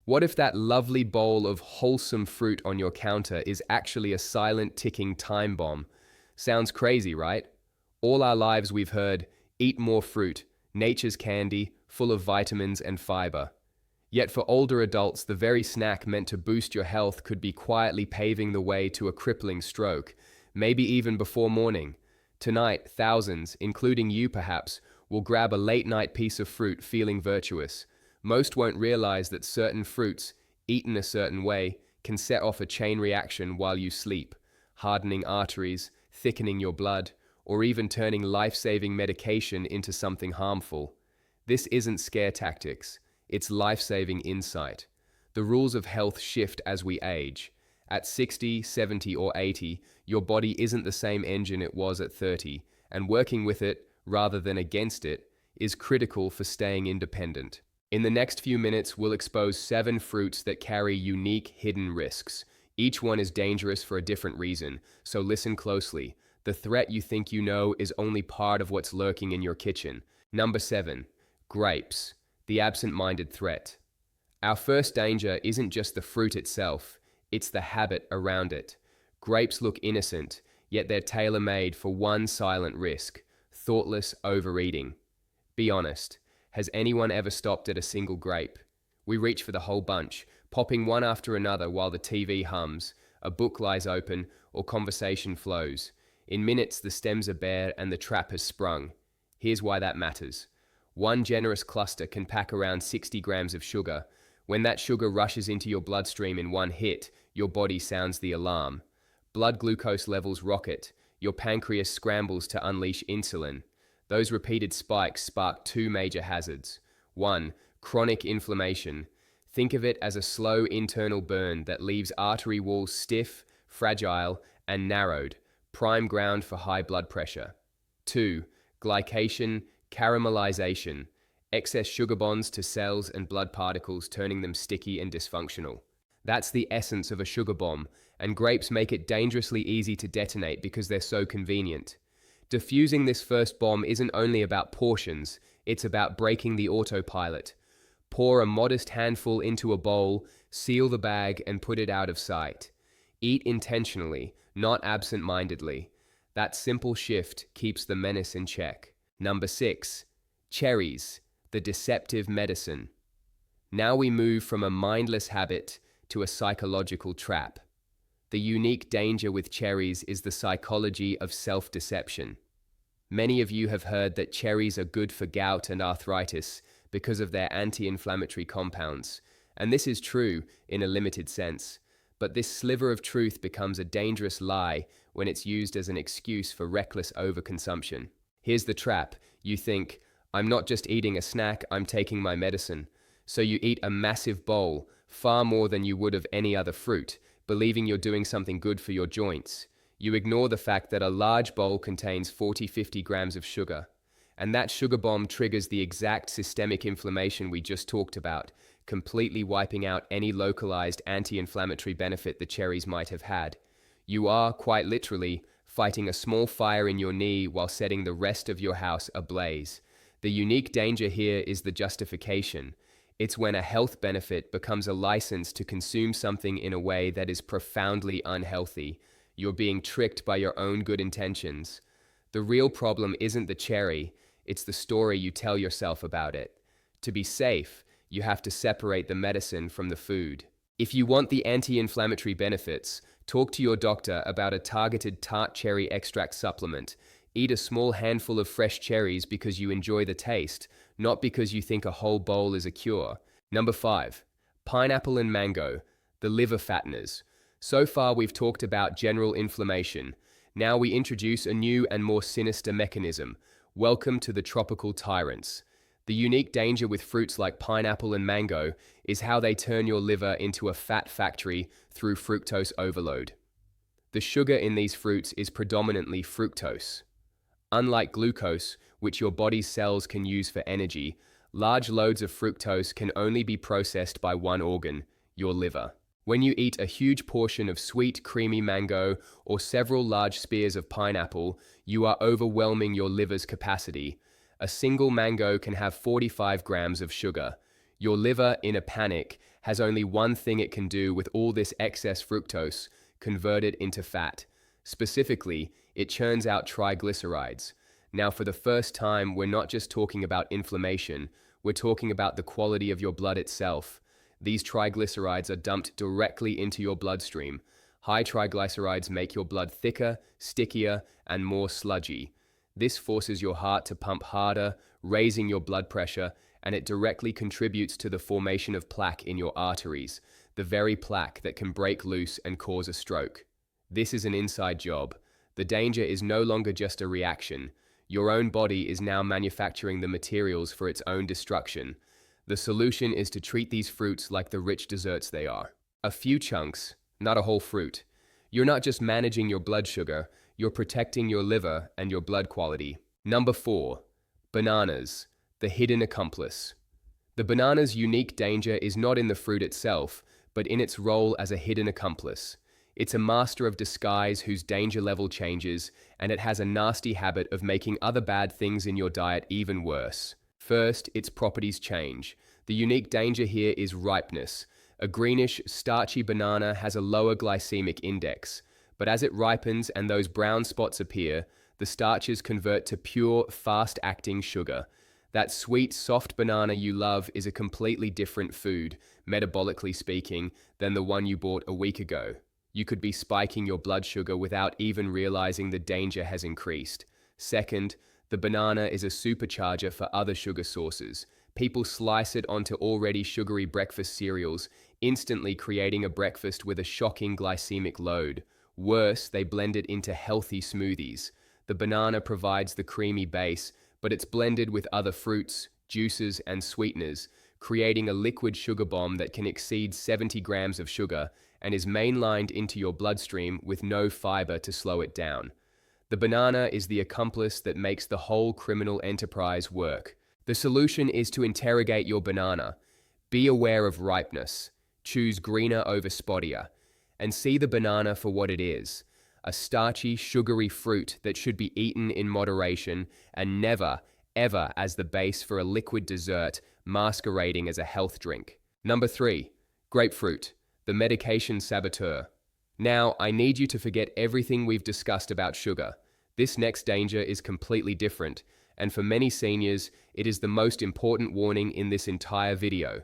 What if that lovely bowl of wholesome fruit on your counter is actually a silent ticking time bomb? Sounds crazy, right? All our lives we've heard, eat more fruit, nature's candy, full of vitamins and fiber. Yet for older adults, the very snack meant to boost your health could be quietly paving the way to a crippling stroke, maybe even before morning. Tonight, thousands, including you perhaps, will grab a late-night piece of fruit feeling virtuous. Most won't realize that certain fruits, eaten a certain way, can set off a chain reaction while you sleep, hardening arteries, thickening your blood, or even turning life-saving medication into something harmful. This isn't scare tactics. It's life-saving insight. The rules of health shift as we age. At 60, 70, or 80, your body isn't the same engine it was at 30, and working with it, rather than against it, is critical for staying independent. In the next few minutes, we'll expose 7 fruits that carry unique hidden risks. Each one is dangerous for a different reason, so listen closely. The threat you think you know is only part of what's lurking in your kitchen. Number 7. Grapes. The absent-minded threat. Our first danger isn't just the fruit itself, it's the habit around it. Grapes look innocent, yet they're tailor-made for one silent risk: thoughtless overeating. Be honest, has anyone ever stopped at a single grape? We reach for the whole bunch, popping one after another while the TV hums, a book lies open, or conversation flows. In minutes, the stems are bare and the trap has sprung. Here's why that matters. One generous cluster can pack around 60 grams of sugar. When that sugar rushes into your bloodstream in one hit, your body sounds the alarm. Blood glucose levels rocket. Your pancreas scrambles to unleash insulin. Those repeated spikes spark 2 major hazards. 1. Chronic inflammation. Think of it as a slow internal burn that leaves artery walls stiff, fragile, and narrowed, prime ground for high blood pressure. 2. Glycation, caramelization. Excess sugar bonds to cells and blood particles, turning them sticky and dysfunctional. That's the essence of a sugar bomb, and grapes make it dangerously easy to detonate because they're so convenient. Diffusing this first bomb isn't only about portions, it's about breaking the autopilot. Pour a modest handful into a bowl, seal the bag, and put it out of sight. Eat intentionally, not absent-mindedly. That simple shift keeps the menace in check. Number 6. Cherries, the deceptive medicine. Now we move from a mindless habit to a psychological trap. The unique danger with cherries is the psychology of self-deception. Many of you have heard that cherries are good for gout and arthritis because of their anti-inflammatory compounds, and this is true in a limited sense. But this sliver of truth becomes a dangerous lie when it's used as an excuse for reckless overconsumption. Here's the trap. You think, I'm not just eating a snack, I'm taking my medicine. So you eat a massive bowl, far more than you would of any other fruit, believing you're doing something good for your joints. You ignore the fact that a large bowl contains 40-50 grams of sugar. And that sugar bomb triggers the exact systemic inflammation we just talked about, completely wiping out any localized anti-inflammatory benefit the cherries might have had. You are, quite literally, fighting a small fire in your knee while setting the rest of your house ablaze. The unique danger here is the justification. It's when a health benefit becomes a license to consume something in a way that is profoundly unhealthy. You're being tricked by your own good intentions. The real problem isn't the cherry, it's the story you tell yourself about it. To be safe, you have to separate the medicine from the food. If you want the anti-inflammatory benefits, talk to your doctor about a targeted tart cherry extract supplement. Eat a small handful of fresh cherries because you enjoy the taste, not because you think a whole bowl is a cure. Number 5. Pineapple and mango, the liver fatteners. So far we've talked about general inflammation. Now we introduce a new and more sinister mechanism. Welcome to the tropical tyrants. The unique danger with fruits like pineapple and mango is how they turn your liver into a fat factory through fructose overload. The sugar in these fruits is predominantly fructose. Unlike glucose, which your body's cells can use for energy, large loads of fructose can only be processed by one organ, your liver. When you eat a huge portion of sweet, creamy mango or several large spears of pineapple, you are overwhelming your liver's capacity. A single mango can have 45 grams of sugar. Your liver, in a panic, has only one thing it can do with all this excess fructose: convert it into fat. Specifically, it churns out triglycerides. Now, for the first time, we're not just talking about inflammation, we're talking about the quality of your blood itself. These triglycerides are dumped directly into your bloodstream. High triglycerides make your blood thicker, stickier, and more sludgy. This forces your heart to pump harder, raising your blood pressure, and it directly contributes to the formation of plaque in your arteries, the very plaque that can break loose and cause a stroke. This is an inside job. The danger is no longer just a reaction. Your own body is now manufacturing the materials for its own destruction. The solution is to treat these fruits like the rich desserts they are. A few chunks, not a whole fruit. You're not just managing your blood sugar, you're protecting your liver and your blood quality. Number 4. Bananas, the hidden accomplice. The banana's unique danger is not in the fruit itself, but in its role as a hidden accomplice. It's a master of disguise whose danger level changes, and it has a nasty habit of making other bad things in your diet even worse. First, its properties change. The unique danger here is ripeness. A greenish, starchy banana has a lower glycemic index, but as it ripens and those brown spots appear, the starches convert to pure, fast-acting sugar. That sweet, soft banana you love is a completely different food, metabolically speaking, than the one you bought a week ago. You could be spiking your blood sugar without even realizing the danger has increased. Second, the banana is a supercharger for other sugar sources. People slice it onto already sugary breakfast cereals, instantly creating a breakfast with a shocking glycemic load. Worse, they blend it into healthy smoothies. The banana provides the creamy base, but it's blended with other fruits, juices, and sweeteners, creating a liquid sugar bomb that can exceed 70 grams of sugar and is mainlined into your bloodstream with no fiber to slow it down. The banana is the accomplice that makes the whole criminal enterprise work. The solution is to interrogate your banana. Be aware of ripeness. Choose greener over spottier. And see the banana for what it is: a starchy, sugary fruit that should be eaten in moderation and never, ever as the base for a liquid dessert masquerading as a health drink. Number 3. Grapefruit, the medication saboteur. Now, I need you to forget everything we've discussed about sugar. This next danger is completely different, and for many seniors, it is the most important warning in this entire video.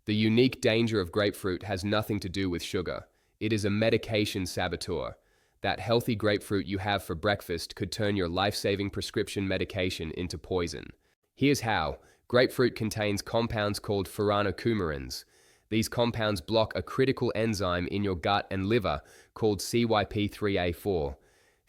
The unique danger of grapefruit has nothing to do with sugar. It is a medication saboteur. That healthy grapefruit you have for breakfast could turn your life-saving prescription medication into poison. Here's how. Grapefruit contains compounds called furanocoumarins. These compounds block a critical enzyme in your gut and liver called CYP3A4.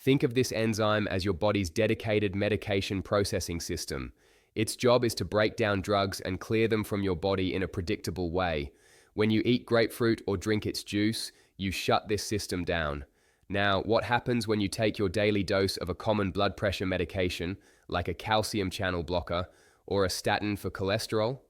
Think of this enzyme as your body's dedicated medication processing system. Its job is to break down drugs and clear them from your body in a predictable way. When you eat grapefruit or drink its juice, you shut this system down. Now, what happens when you take your daily dose of a common blood pressure medication, like a calcium channel blocker or a statin for cholesterol?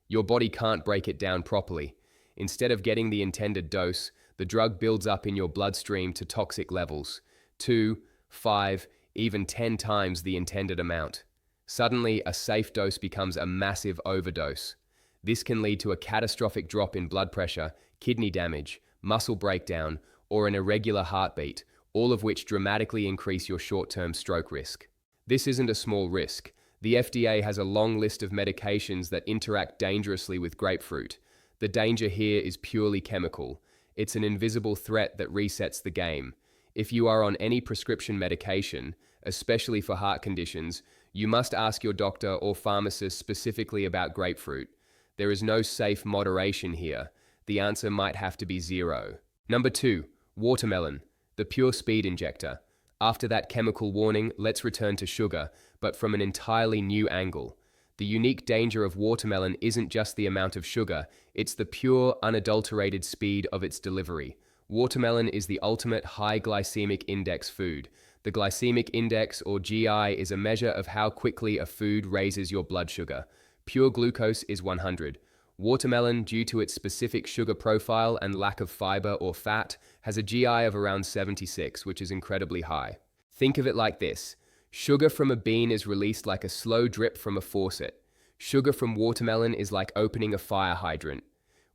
Your body can't break it down properly. Instead of getting the intended dose, the drug builds up in your bloodstream to toxic levels, 2, 5, even 10 times the intended amount. Suddenly, a safe dose becomes a massive overdose. This can lead to a catastrophic drop in blood pressure, kidney damage, muscle breakdown, or an irregular heartbeat, all of which dramatically increase your short-term stroke risk. This isn't a small risk. The FDA has a long list of medications that interact dangerously with grapefruit. The danger here is purely chemical. It's an invisible threat that resets the game. If you are on any prescription medication, especially for heart conditions, you must ask your doctor or pharmacist specifically about grapefruit. There is no safe moderation here. The answer might have to be 0. Number 2. Watermelon, the pure speed injector. After that chemical warning, let's return to sugar, but from an entirely new angle. The unique danger of watermelon isn't just the amount of sugar, it's the pure, unadulterated speed of its delivery. Watermelon is the ultimate high glycemic index food. The glycemic index, or GI, is a measure of how quickly a food raises your blood sugar. Pure glucose is 100. Watermelon, due to its specific sugar profile and lack of fiber or fat, has a GI of around 76, which is incredibly high. Think of it like this. Sugar from a bean is released like a slow drip from a faucet. Sugar from watermelon is like opening a fire hydrant.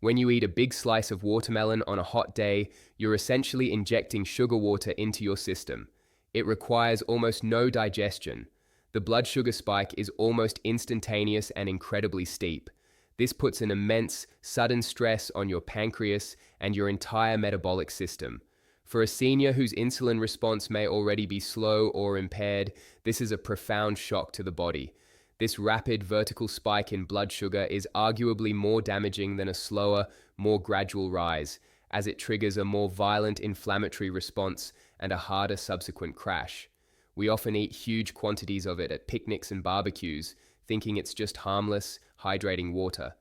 When you eat a big slice of watermelon on a hot day, you're essentially injecting sugar water into your system. It requires almost no digestion. The blood sugar spike is almost instantaneous and incredibly steep. This puts an immense, sudden stress on your pancreas and your entire metabolic system. For a senior whose insulin response may already be slow or impaired, this is a profound shock to the body. This rapid vertical spike in blood sugar is arguably more damaging than a slower, more gradual rise, as it triggers a more violent inflammatory response and a harder subsequent crash. We often eat huge quantities of it at picnics and barbecues, thinking it's just harmless, hydrating water.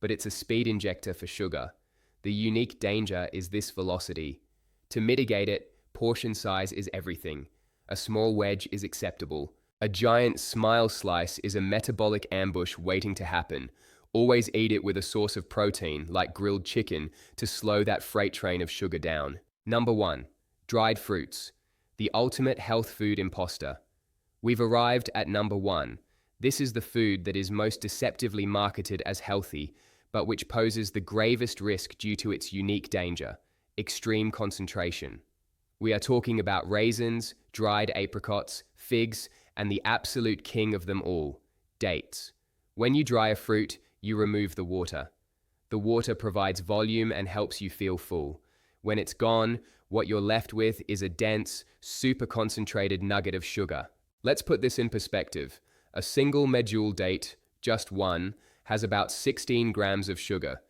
But it's a speed injector for sugar. The unique danger is this velocity. To mitigate it, portion size is everything. A small wedge is acceptable. A giant smile slice is a metabolic ambush waiting to happen. Always eat it with a source of protein, like grilled chicken, to slow that freight train of sugar down. Number 1. Dried fruits. The ultimate health food imposter. We've arrived at number 1. This is the food that is most deceptively marketed as healthy, but which poses the gravest risk due to its unique danger: extreme concentration. We are talking about raisins, dried apricots, figs, and the absolute king of them all, dates. When you dry a fruit, you remove the water. The water provides volume and helps you feel full. When it's gone, what you're left with is a dense, super concentrated nugget of sugar. Let's put this in perspective. A single medjool date, just one, has about 16 grams of sugar.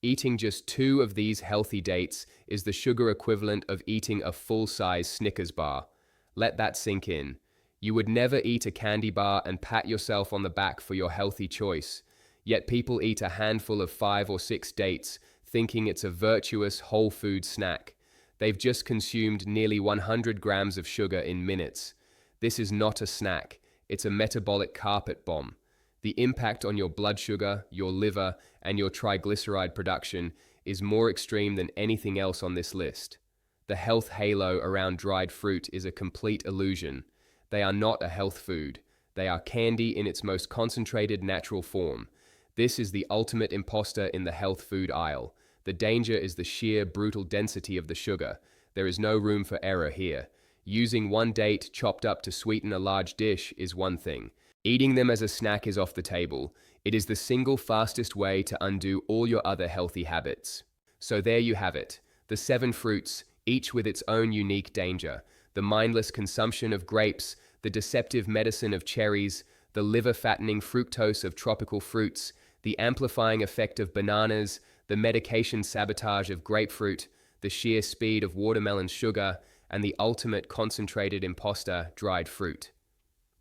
Eating just 2 of these healthy dates is the sugar equivalent of eating a full-size Snickers bar. Let that sink in. You would never eat a candy bar and pat yourself on the back for your healthy choice. Yet people eat a handful of 5 or 6 dates, thinking it's a virtuous whole food snack. They've just consumed nearly 100 grams of sugar in minutes. This is not a snack. It's a metabolic carpet bomb. The impact on your blood sugar, your liver, and your triglyceride production is more extreme than anything else on this list. The health halo around dried fruit is a complete illusion. They are not a health food. They are candy in its most concentrated natural form. This is the ultimate imposter in the health food aisle. The danger is the sheer brutal density of the sugar. There is no room for error here. Using one date chopped up to sweeten a large dish is one thing. Eating them as a snack is off the table. It is the single fastest way to undo all your other healthy habits. So there you have it. The 7 fruits, each with its own unique danger. The mindless consumption of grapes, the deceptive medicine of cherries, the liver-fattening fructose of tropical fruits, the amplifying effect of bananas, the medication sabotage of grapefruit, the sheer speed of watermelon sugar, and the ultimate concentrated imposter, dried fruit.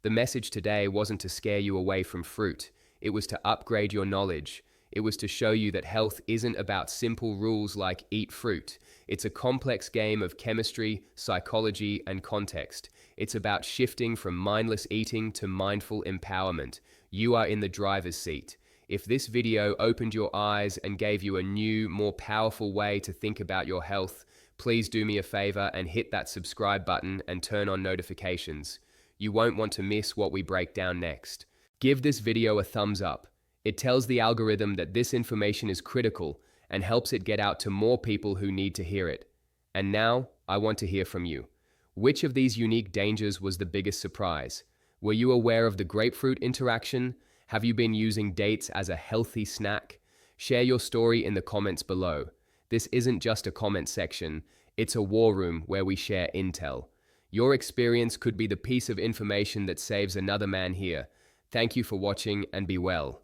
The message today wasn't to scare you away from fruit. It was to upgrade your knowledge. It was to show you that health isn't about simple rules like eat fruit. It's a complex game of chemistry, psychology, and context. It's about shifting from mindless eating to mindful empowerment. You are in the driver's seat. If this video opened your eyes and gave you a new, more powerful way to think about your health, please do me a favor and hit that subscribe button and turn on notifications. You won't want to miss what we break down next. Give this video a thumbs up. It tells the algorithm that this information is critical and helps it get out to more people who need to hear it. And now, I want to hear from you. Which of these unique dangers was the biggest surprise? Were you aware of the grapefruit interaction? Have you been using dates as a healthy snack? Share your story in the comments below. This isn't just a comment section, it's a war room where we share intel. Your experience could be the piece of information that saves another man here. Thank you for watching and be well.